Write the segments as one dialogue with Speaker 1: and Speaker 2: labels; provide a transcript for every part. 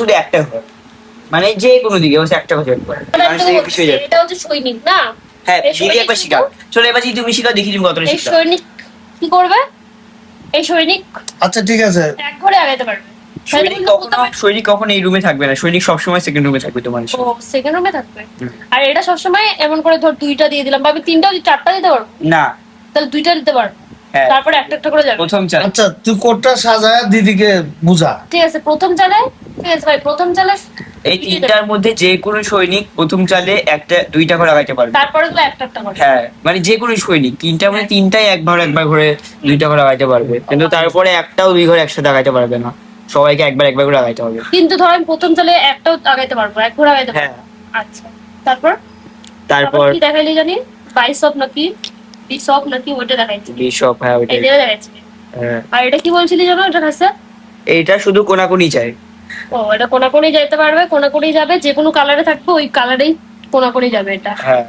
Speaker 1: শুধু একটা ঘর, মানে যে কোনো দিকে বসে একটা ঘর করে
Speaker 2: এটা হচ্ছে সৈনিক না?
Speaker 1: হ্যাঁ দিদি একবার শিখাও। চলো এবার যদি তুমি শিখাও দেখি তুমি কতটা
Speaker 2: এই
Speaker 1: শিখাও।
Speaker 2: সৈনিক কি করবে? এই সৈনিক
Speaker 3: আচ্ছা ঠিক আছে,
Speaker 2: এক ঘরে আগাইতে পারবে।
Speaker 1: সৈনিক কখনো এই রুমে থাকবে না, সৈনিক সবসময় সেকেন্ড রুমে থাকবে তোমার
Speaker 2: ও
Speaker 1: সাথে।
Speaker 2: সেকেন্ড রুমে থাকবে। আর এটা সবসময় এমন করে ধর দুইটা দিয়ে দিলাম, বা আমি তিনটা চারটা দিতে পারবো
Speaker 1: না
Speaker 2: তাহলে দুইটা দিতে পারবো।
Speaker 1: হ্যাঁ
Speaker 2: তারপরে একটা একটা করে যাবে।
Speaker 1: প্রথম চাল।
Speaker 3: আচ্ছা তুই কোটটা সাজায় দিদিকে বুঝা।
Speaker 2: ঠিক আছে প্রথম চালে, ঠিক আছে ভাই প্রথম চালে
Speaker 1: এই তিনটার মধ্যে যে কোনো সৈনিক প্রথম চালে একটা দুইটা করে লাগাইতে পারবে।
Speaker 2: তারপরে গুলো একটা একটা করে।
Speaker 1: হ্যাঁ মানে যে কোনো সৈনিক তিনটার মধ্যে তিনটাই একবার করে দুইটা করে লাগাইতে পারবে, কিন্তু তারপরে একটাও দুই ঘরে একসাথে লাগাইতে পারবে না, সবাইকে একবার করে লাগাইতে হবে।
Speaker 2: কিন্তু ধর আমি প্রথম চালে একটাও আগাইতে পারবো, এক ঘরে আগাইতে পারবো।
Speaker 1: হ্যাঁ
Speaker 2: আচ্ছা তারপর
Speaker 1: তারপর
Speaker 2: কি দেখাইলি জানি? বাইসপ নাকি বিশপ নাকি ওটা দেখাইছি।
Speaker 1: বিশপ, হ্যাঁ ওইটাই।
Speaker 2: এটা দেখাইছি।
Speaker 1: হ্যাঁ
Speaker 2: আর এটা কি বলছিলি জানো এটা কাছে?
Speaker 1: এইটা শুধু কোনাকুনি চাই।
Speaker 2: ও এটা কোনাকুনি যাইতে পারবে, কোনাকুনি যাবে, যে কোনো কালারে থাকবে ওই কালারেই কোনাকুনি যাবে এটা।
Speaker 1: হ্যাঁ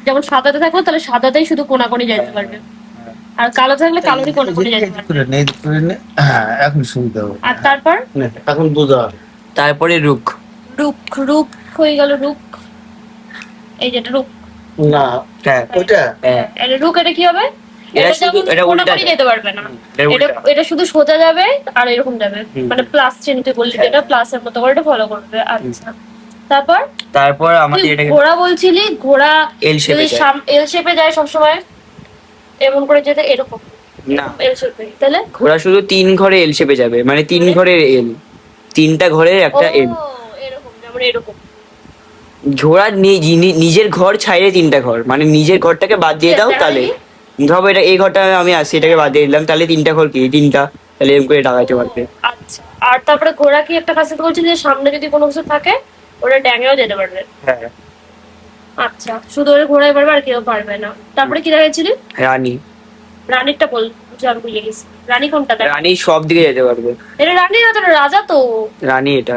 Speaker 2: যেমন সাদাতে থাকবে তাহলে সাদাতেই শুধু কোনাকুনি যাইতে পারবে, আর কালো থাকলে কালোরই কোনাকুনি যাইতে পারবে।
Speaker 3: হ্যাঁ এখন সুবিধা হবে।
Speaker 2: আর তারপর
Speaker 3: এখন বুঝা।
Speaker 1: তারপরে রুক।
Speaker 2: রুক, রুক হয়ে গেল রুক। এই যেটা রুক
Speaker 3: না
Speaker 1: হ্যাঁ
Speaker 3: ওইটা
Speaker 1: হ্যাঁ
Speaker 2: এটা রুক, এটা কি হবে?
Speaker 1: এটা শুধু
Speaker 2: যেমন
Speaker 1: এটা উল্টা
Speaker 2: কোনাকুনি যেতে পারবে না,
Speaker 1: এটা
Speaker 2: এটা
Speaker 1: উল্টা।
Speaker 2: এটা শুধু সোজা যাবে আর এরকম যাবে,
Speaker 1: হুম।
Speaker 2: মানে প্লাস চিহ্নিত বললি
Speaker 1: হ্যাঁ।
Speaker 2: যেটা প্লাসের মতো করে এটা ফলো করবে। আচ্ছা তারপর
Speaker 1: তারপর আমাদের
Speaker 2: তুই
Speaker 1: এটাকে
Speaker 2: ঘোড়া বলছিলি, ঘোড়া
Speaker 1: এল শেপে
Speaker 2: যদি
Speaker 1: যায়।
Speaker 2: এল শেপে যায় সবসময়, এমন করে যেতে এরকম
Speaker 1: না
Speaker 2: এল শেপে, তাহলে
Speaker 1: ঘোড়া শুধু তিন ঘরে এল শেপে যাবে, মানে তিন ঘরের এল, তিনটা ঘরের একটা
Speaker 2: ও
Speaker 1: এল।
Speaker 2: এরকম, যেমন এরকম।
Speaker 1: ঘোড়া নিজের ঘর ছাইড়ে তিনটা ঘর, মানে নিজের ঘরটাকে বাদ দিয়ে দাও তাহলে ধরো এটা এই ঘরটা আমি আসছি এটাকে বাদ দিয়ে দিলাম, তাহলে তিনটা ঘর কি তিনটা, তাহলে এরকম করে টাকাইতে পারবে।
Speaker 2: আচ্ছা আর তারপরে ঘোড়া কি একটা খাসিয়ত বলছি যে সামনে যদি কোনো কিছু থাকে ওটা ড্যাঙেও যেতে পারবে।
Speaker 1: হ্যাঁ
Speaker 2: আচ্ছা শুধু ওরা ঘোড়ায় পারবে আর কেউ পারবে না। তারপরে কি দেখাচ্ছিলি?
Speaker 1: রানী।
Speaker 2: রানীরটা বল, বুঝে আমি ভুলে গেছি। রানী কোনটা দেখ?
Speaker 1: রানী সব দিকে যেতে পারবে।
Speaker 2: এটা রানী না তো, এটা রাজা তো।
Speaker 1: রানী এটা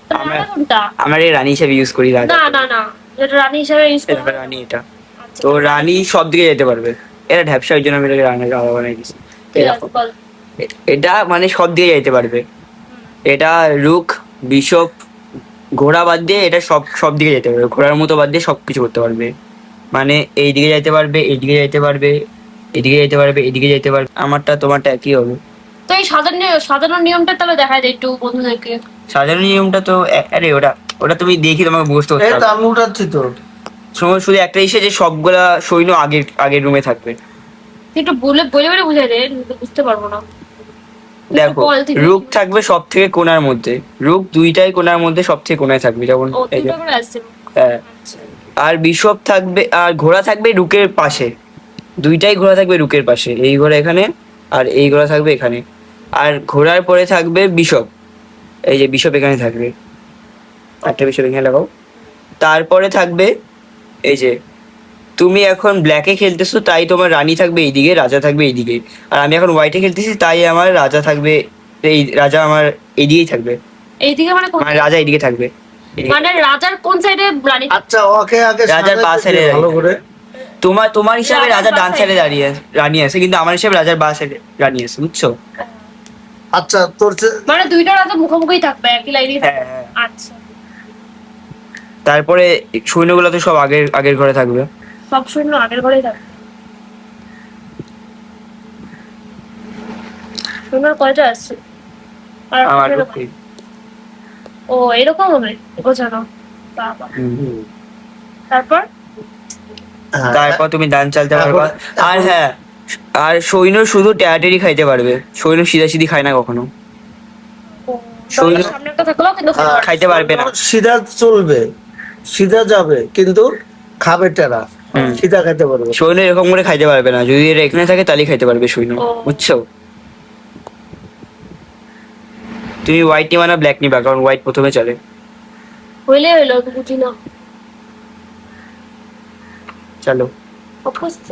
Speaker 2: তো রাজা কোনটা?
Speaker 1: আমরা এই রানী হিসেবে ইউজ করি রাজা।
Speaker 2: না না না, এটা রানী হিসেবে ইউজ
Speaker 1: এটা
Speaker 2: করবে।
Speaker 1: রানী এটা।
Speaker 2: আচ্ছা,
Speaker 1: তো রানী সব দিকে যেতে পারবে, এটা ঢ্যাপসা, ওই জন্য আমি এটাকে রানী রাজা বানাই দিছি।
Speaker 2: ঠিক আছে, বল।
Speaker 1: এটা মানে সব দিকে যেতে পারবে, এটা রুক বিশপ ঘোড়া বাদ দিয়ে এটা সব দিকে যেতে পারবে, ঘোড়ার মতো বাদ দিয়ে সবকিছু করতে পারবে, মানে এই দিকে যেতে পারবে, এইদিকে যেতে পারবে, এদিকে যেতে পারবে, এদিকে যেতে পারবে। আমারটা তোমারটা একই হবে।
Speaker 2: তো এই সাজানোর নিয়মটা তাহলে দেখায় যায় একটু বন্ধুদেরকে।
Speaker 1: সাধারণ নিয়মটা তো আরে ওটা ওটা তুমি দেখি তোমাকে বুঝতে
Speaker 3: এই তো
Speaker 1: পারবে।
Speaker 3: আমি উঠাচ্ছি তো।
Speaker 1: শুধু একটা ইসে যে সবগুলা সৈন্য আগের রুমে থাকবে।
Speaker 2: একটু বলে বলে বলে বুঝাই রে, বুঝতে পারবো না।
Speaker 1: দেখো
Speaker 2: বল ঠিক
Speaker 1: রুক থাকবে সব থেকে কোণার মধ্যে, রুক দুইটাই কোণার মধ্যে সব থেকে কোণায় থাকবে, যেমন
Speaker 2: ও
Speaker 1: এই যে
Speaker 2: তিনটা করে আসছে।
Speaker 1: হ্যাঁ। আর বিশপ থাকবে, আর ঘোড়া থাকবে রুকের পাশে, দুইটাই ঘোড়া থাকবে রুকের পাশে, এই ঘোড়া এখানে আর এই ঘোড়া থাকবে এখানে। আর ঘোড়ার পরে থাকবে বিশপ, এই যে বিশপ এখানে থাকবে, একটা বিশপ এখানে লাগাও। তারপরে থাকবে এই যে তুমি এখন ব্ল্যাকে খেলতেছো তাই তোমার রানী থাকবে এইদিকে, রাজা থাকবে এইদিকে, আর আমি এখন হোয়াইটে খেলতেছি তাই আমার রাজা থাকবে, এই রাজা আমার এইদিকেই থাকবে,
Speaker 2: এইদিকে মানে কোন,
Speaker 1: মানে রাজা এইদিকে থাকবে এদিকে।
Speaker 2: মানে রাজার কোন সাইডে রানী?
Speaker 3: আচ্ছা ওকে আগে
Speaker 1: রাজার
Speaker 3: সাজাইতে
Speaker 1: বাঁ
Speaker 3: দে
Speaker 1: সাইডে
Speaker 3: ভালো করে।
Speaker 1: তোমার হিসাবে
Speaker 2: রাজার
Speaker 1: রাজা
Speaker 2: বাঁ
Speaker 1: ডান সাইডে দাঁড়িয়ে রানী আছে, কিন্তু আমার হিসাবে রাজার বাঁ সাইডে রানী আছে, বুঝছো?
Speaker 3: আচ্ছা তোর
Speaker 2: মানে দুইটা রাজা মুখোমুখি থাকবে একই লাইনে।
Speaker 1: হ্যাঁ হ্যাঁ।
Speaker 2: আচ্ছা
Speaker 1: তারপরে সৈন্যগুলো তো সব আগের ঘরে থাকবে।
Speaker 2: সব সৈন্য আগের ঘরেই থাকবে। সৈন্যর কয়টা আসছে? আর
Speaker 1: আমার
Speaker 2: এরকম? ও এরকম হবে বোঝানো। বাবা তারপর
Speaker 1: তারপর তুমি দান চালতে পারবা। আর হ্যাঁ, আর সৈন্য শুধু ট্যাটারি খাইতে পারবে, সৈন্য সিধি খায় না কখনো,
Speaker 2: ও,
Speaker 1: সৈন্য
Speaker 2: সামনে একটা থাকলো কিন্তু
Speaker 1: খাইতে পারবে না।
Speaker 3: সিধা চলবে, সিধা যাবে কিন্তু খাবে টেরা,
Speaker 1: হুম।
Speaker 3: সিধা খেতে পারবে।
Speaker 1: সৈন্য এরকম করে খাইতে পারবে না, যদি এটা এখানে থাকে তাহলেই খাইতে পারবে সৈন্য,
Speaker 2: ও।
Speaker 1: বুঝছো? তুমি হোয়াইট নিবা না ব্ল্যাক নিবা, কারণ হোয়াইট প্রথমে চলে।
Speaker 2: হইলে হইলো বুঝি না।
Speaker 1: চলো
Speaker 2: অবশ্য